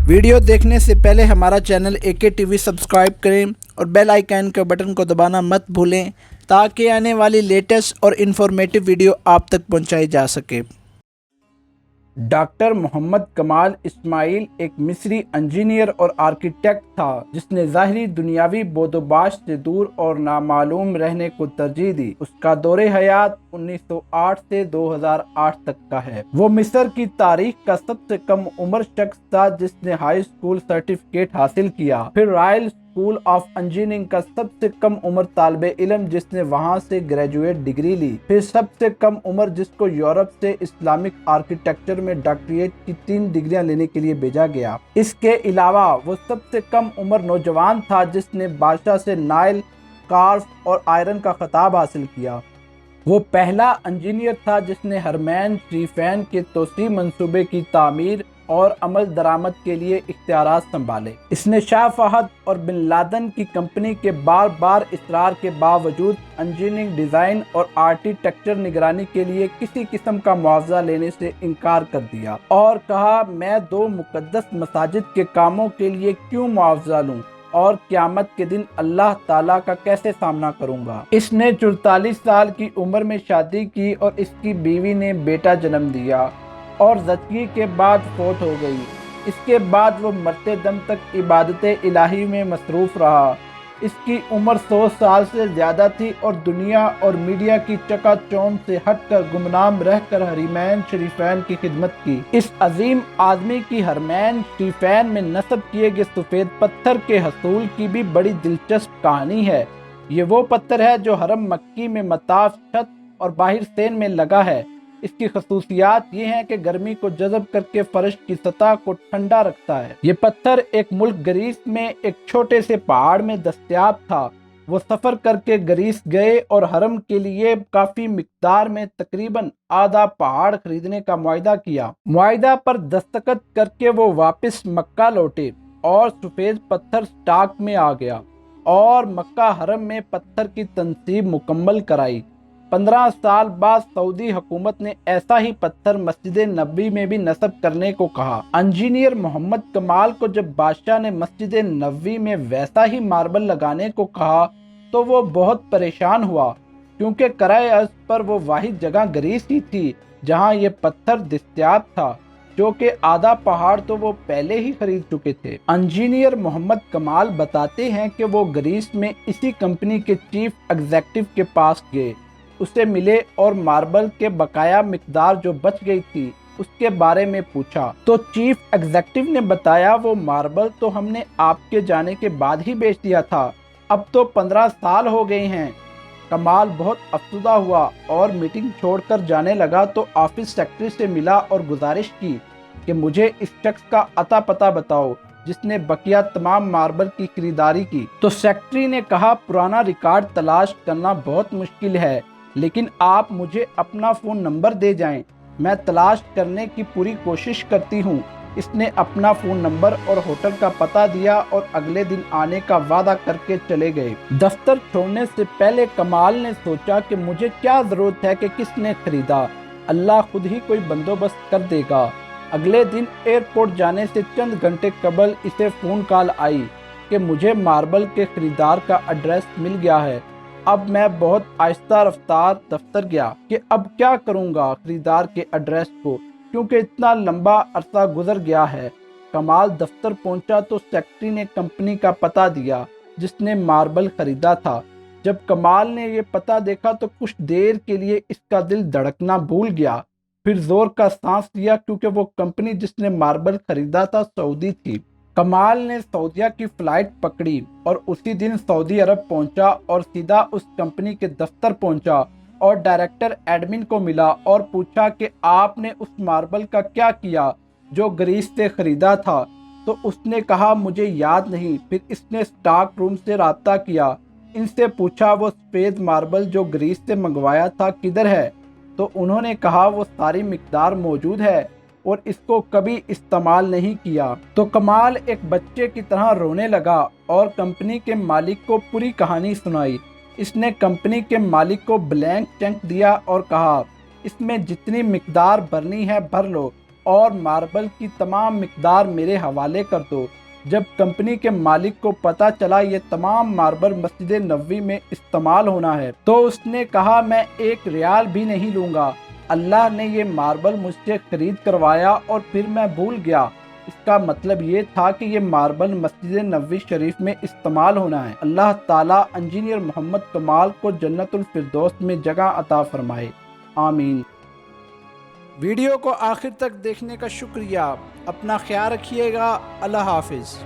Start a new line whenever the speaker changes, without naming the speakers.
Video देखने से पहले हमारा चैनल एके टीवी सब्सक्राइब करें और बेल आइकन के बटन को दबाना मत भूलें ताकि आने वाली लेटेस्ट और इन्फॉर्मेटिव वीडियो आप तक पहुंचाई जा सके। डॉक्टर मोहम्मद कमाल इस्माइल एक मिस्री इंजीनियर और आर्किटेक्ट था जिसने ज़ाहिरी दुनियावी बोदोबाश से दूर और नामालूम रहने को तरजीह दी। उसका दौरे हयात 1908 से 2008 तक का है। वो मिस्र की तारीख का सबसे कम उम्र शख्स था जिसने हाई स्कूल सर्टिफिकेट हासिल किया। फिर रॉयल स्कूल ऑफ इंजीनियरिंग का सबसे कम उम्र तालिबे इल्म जिसने वहां से ग्रेजुएट डिग्री ली। फिर सबसे कम उम्र जिसको यूरोप से इस्लामिक आर्किटेक्चर में डॉक्टरेट की 3 डिग्रियां लेने के लिए भेजा गया। इसके अलावा वो सबसे कम उम्र नौजवान था जिसने बादशाह से नाइल, कार्फ और आयरन का खिताब हासिल किया। वो पहला इंजीनियर था जिसने हरमैन शरीफैन के तोसी मंसूबे की तामीर और अमल दरामद के लिए इख्तियारात संभाले। इसने शाह फहद और बिन लादेन की कंपनी के बार बार इसरार के बावजूद इंजीनियरिंग डिज़ाइन और आर्किटेक्चर निगरानी के लिए किसी किस्म का मुआवजा लेने से इनकार कर दिया और कहा, मैं 2 मुकद्दस मसाजिद के कामों के लिए क्यों मुआवजा लूं और क़यामत के दिन अल्लाह ताला का कैसे सामना करूंगा। इसने 44 साल की उम्र में शादी की और इसकी बीवी ने बेटा जन्म दिया और ज़चगी के बाद फौत हो गई। इसके बाद वो मरते दम तक इबादत इलाही में मसरूफ़ रहा। इसकी उम्र 100 साल से ज़्यादा थी और दुनिया और मीडिया की चकाचौंध से हटकर गुमनाम रहकर हरमैन शरीफैन की खिदमत की। इस अजीम आदमी की हरमैन शरीफैन में नस्ब किए गए सफ़ेद पत्थर के हसूल की भी बड़ी दिलचस्प कहानी है। ये वो पत्थर है जो हरम मक्की में मताफ, छत और बाहिर सेन में लगा है। इसकी खसूसियात ये हैं कि गर्मी को जज़ब करके फर्श की सतह को ठंडा रखता है। ये पत्थर एक मुल्क ग्रीस में एक छोटे से पहाड़ में दस्तयाब था। वो सफ़र करके ग्रीस गए और हरम के लिए काफ़ी मिकदार में तकरीबन आधा पहाड़ खरीदने का मुआहदा किया। मुआहदा पर दस्तखत करके वो वापस मक्का लौटे और सफ़ेद पत्थर स्टॉक में आ गया और मक्का हरम में पत्थर की तनसीब मुकम्मल कराई। 15 साल बाद सऊदी हुकूमत ने ऐसा ही पत्थर मस्जिद नबी में भी नस्ब करने को कहा। इंजीनियर मोहम्मद कमाल को जब बादशाह ने मस्जिद नबी में वैसा ही मार्बल लगाने को कहा तो वो बहुत परेशान हुआ क्योंकि कराए अर्ज पर वो वाहिद जगह ग्रीस ही थी जहां ये पत्थर दस्तयाब था, जो कि आधा पहाड़ तो वो पहले ही खरीद चुके थे। इंजीनियर मोहम्मद कमाल बताते हैं कि वो ग्रीस में इसी कंपनी के चीफ एग्जीक्यूटिव के पास गए, उससे मिले और मार्बल के बकाया मिकदार जो बच गई थी उसके बारे में पूछा तो चीफ एग्जीक्यूटिव ने बताया, वो मार्बल तो हमने आपके जाने के बाद ही बेच दिया था, अब तो 15 साल हो गए हैं। कमाल बहुत अफसुदा हुआ और मीटिंग छोड़कर जाने लगा तो ऑफिस सेक्रेटरी से मिला और गुजारिश की कि मुझे इस शख्स का अता पता बताओ जिसने बकिया तमाम मार्बल की खरीदारी की। तो सेक्रेटरी ने कहा, पुराना रिकॉर्ड तलाश करना बहुत मुश्किल है, लेकिन आप मुझे अपना फ़ोन नंबर दे जाएं, मैं तलाश करने की पूरी कोशिश करती हूँ। इसने अपना फ़ोन नंबर और होटल का पता दिया और अगले दिन आने का वादा करके चले गए। दफ्तर छोड़ने से पहले कमाल ने सोचा कि मुझे क्या ज़रूरत है कि किसने खरीदा, अल्लाह खुद ही कोई बंदोबस्त कर देगा। अगले दिन एयरपोर्ट जाने से चंद घंटे कबल इसे फ़ोन कॉल आई कि मुझे मार्बल के खरीदार का एड्रेस मिल गया है। अब मैं बहुत आहिस्ता रफ्तार दफ्तर गया कि अब क्या करूंगा खरीदार के एड्रेस को, क्योंकि इतना लंबा अरसा गुजर गया है। कमाल दफ्तर पहुंचा तो सेक्रेटरी ने कंपनी का पता दिया जिसने मार्बल खरीदा था। जब कमाल ने ये पता देखा तो कुछ देर के लिए इसका दिल धड़कना भूल गया, फिर जोर का सांस लिया क्योंकि वो कंपनी जिसने मार्बल खरीदा था सऊदी थी। कमाल ने सऊदीया की फ्लाइट पकड़ी और उसी दिन सऊदी अरब पहुंचा और सीधा उस कंपनी के दफ्तर पहुंचा और डायरेक्टर एडमिन को मिला और पूछा कि आपने उस मार्बल का क्या किया जो ग्रीस से खरीदा था। तो उसने कहा, मुझे याद नहीं। फिर इसने स्टॉक रूम से राब्ता किया, इनसे पूछा वो सफ़ेद मार्बल जो ग्रीस से मंगवाया था किधर है। तो उन्होंने कहा, वो सारी मिकदार मौजूद है और इसको कभी इस्तेमाल नहीं किया। तो कमाल एक बच्चे की तरह रोने लगा और कंपनी के मालिक को पूरी कहानी सुनाई। इसने कंपनी के मालिक को ब्लैंक चेक दिया और कहा, इसमें जितनी मिकदार भरनी है भर लो اور ماربل کی تمام مقدار میرے حوالے کر دو۔ جب کمپنی کے مالک کو پتا چلا یہ تمام ماربل مسجد نبوی میں استعمال ہونا ہے تو اس نے کہا میں 1 ریال بھی نہیں لوں گا۔ اللہ نے یہ ماربل مجھ سے خرید کروایا اور پھر میں بھول گیا۔ اس کا مطلب یہ تھا کہ یہ ماربل مسجد نبوی شریف میں استعمال ہونا ہے۔ اللہ تعالیٰ انجینئر محمد کمال کو جنت الفردوس میں جگہ عطا فرمائے، آمین۔ ویڈیو کو آخر تک دیکھنے کا شکریہ۔ اپنا خیال رکھیے گا۔ اللہ حافظ۔